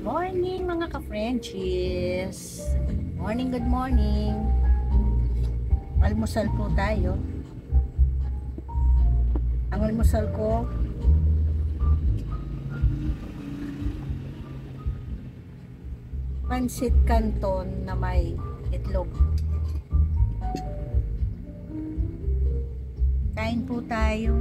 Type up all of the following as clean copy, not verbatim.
Morning mga ka-Frenchies. Good morning. Almusal po tayo. Ang almusal ko, pansit canton na may itlog. Kain po tayo.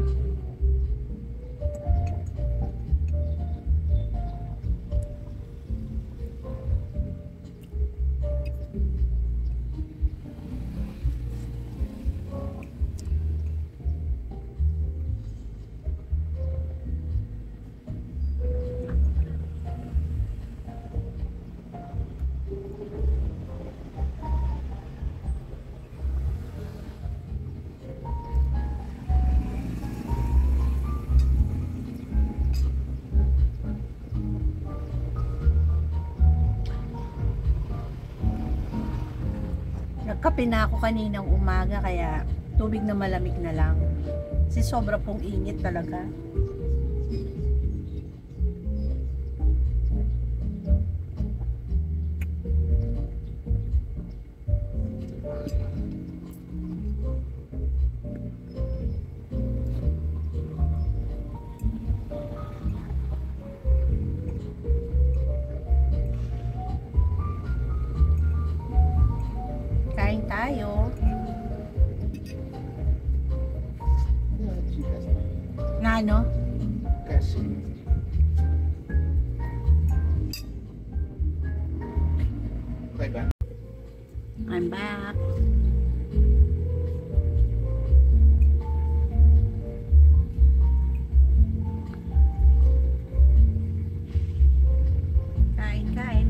Nagkape na ako kaninang umaga kaya tubig na malamig na lang. Kasi sobra pong init talaga. Kain tayo. Na ano? Kasi okay ba? I'm back. Kain.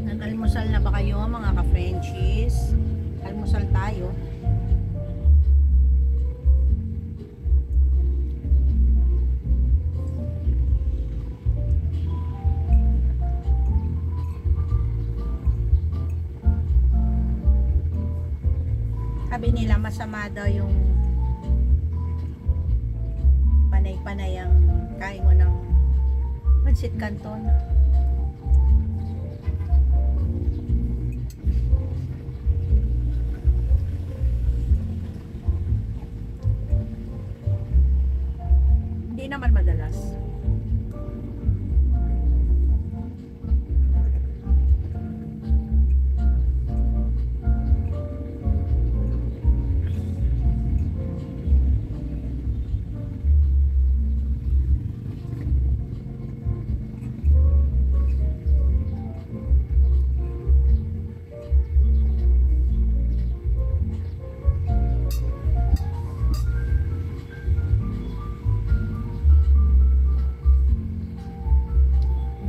Nag-almusal na ba kayo mga ka-Frenchies? Almusal tayo. Sabi nila masama daw yung panay-panay ang kain mo ng pansit canton. Hindi naman madalas.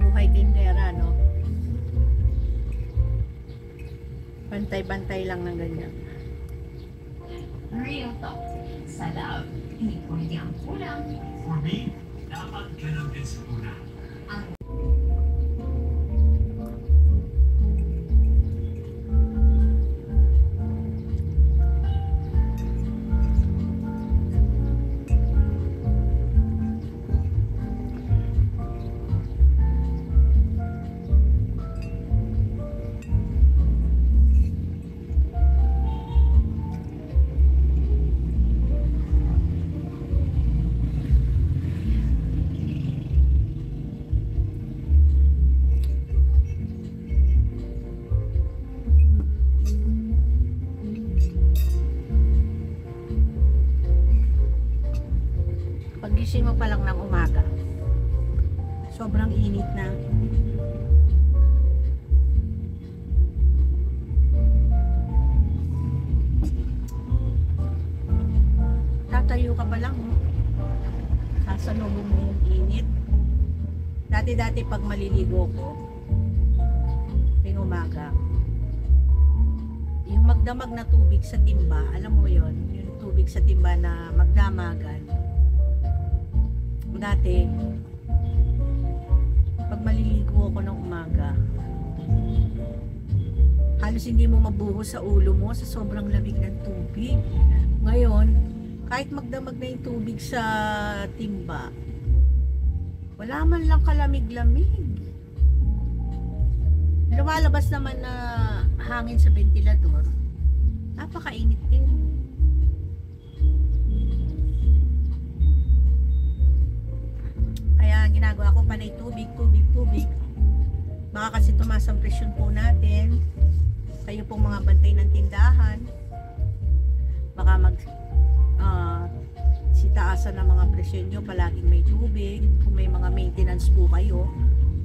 Buhay tindera, no? Bantay-bantay lang ng ganyan. Real talk. Sa love, hindi pwede ang kulang. For me, dapat ganun din sa una. Pagising mo pa lang ng umaga, sobrang init na. Tatayo ka pa lang, sasalubong mo yung init. Dati pag maliligo ko, tuwing umaga, yung magdamag na tubig sa timba, alam mo yon, yung tubig sa timba na magdamagan. Dati, pag maliligo ako ng umaga, halos hindi mo mabuhos sa ulo mo sa sobrang lamig ng tubig. Ngayon, kahit magdamag na yung tubig sa timba, wala man lang kalamig-lamig. Lumalabas naman na hangin sa ventilador, napakainit din. Kaya ginagawa ko panay tubig. Baka kasi tumaas ang presyon po natin. Kayo pong mga bantay ng tindahan, baka sitaasan ng mga presyon nyo, palaging may tubig. Kung may mga maintenance po kayo,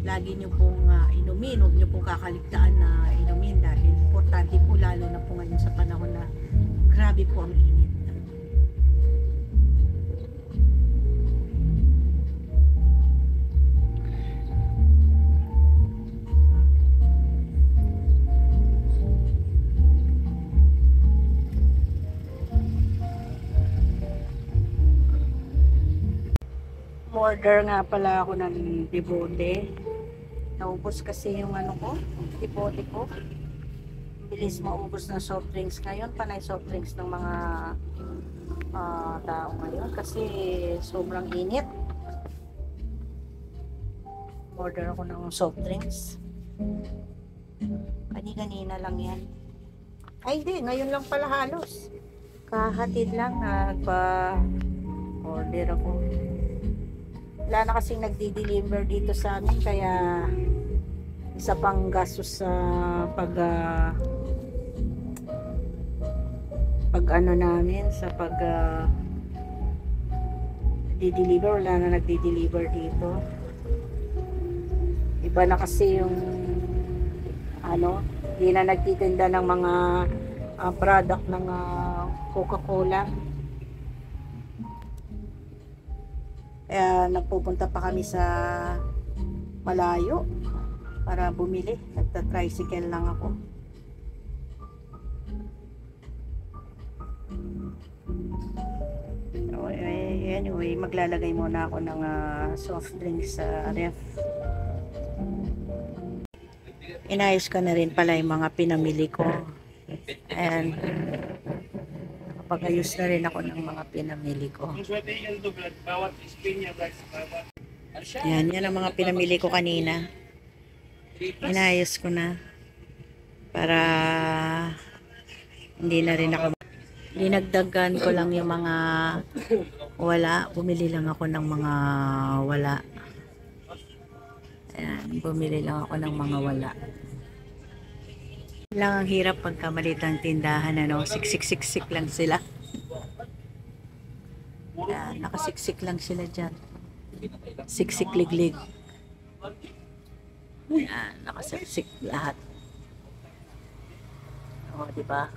lagi nyo pong inumin, huwag nyo pong kakaligtaan na inumin dahil importante po, lalo na po ngayon sa panahon na grabe po ang init. Order nga pala ako ng debote. Naubos kasi yung ano ko, debote ko. Bilis maubos ng soft drinks ngayon, panay soft drinks ng mga tao ngayon kasi sobrang init. Order ako ng soft drinks. Kanina lang yan. Ay hindi, ngayon lang pala halos. Kahatid lang, nagpa-order ako. Wala na kasing nagdi-deliver dito sa amin, kaya isa pang gastos sa pag ano namin, sa pag di-deliver. Wala na nagdi-deliver dito. Iba na kasi yung ano, hindi na nagtitinda ng mga product ng Coca-Cola. Kaya nagpupunta pa kami sa malayo para bumili. Nagta-tricycle lang ako. So, anyway, maglalagay muna ako ng soft drinks sa ref. Inayos ko na rin pala yung mga pinamili ko. And pag-ayos na rin ako ng mga pinamili ko. Yan ang mga pinamili ko kanina. Inayos ko na para hindi na rin ako, dinagdagan ko lang yung mga wala. Bumili lang ako ng mga wala. Ayan, bumili lang ako ng mga wala. Lang ang hirap pagka maliit ang tindahan, ano, siksik lang sila. Ayan, nakasiksik lang sila dyan. Siksik liglig. Ayan, nakasiksik lahat. O, diba?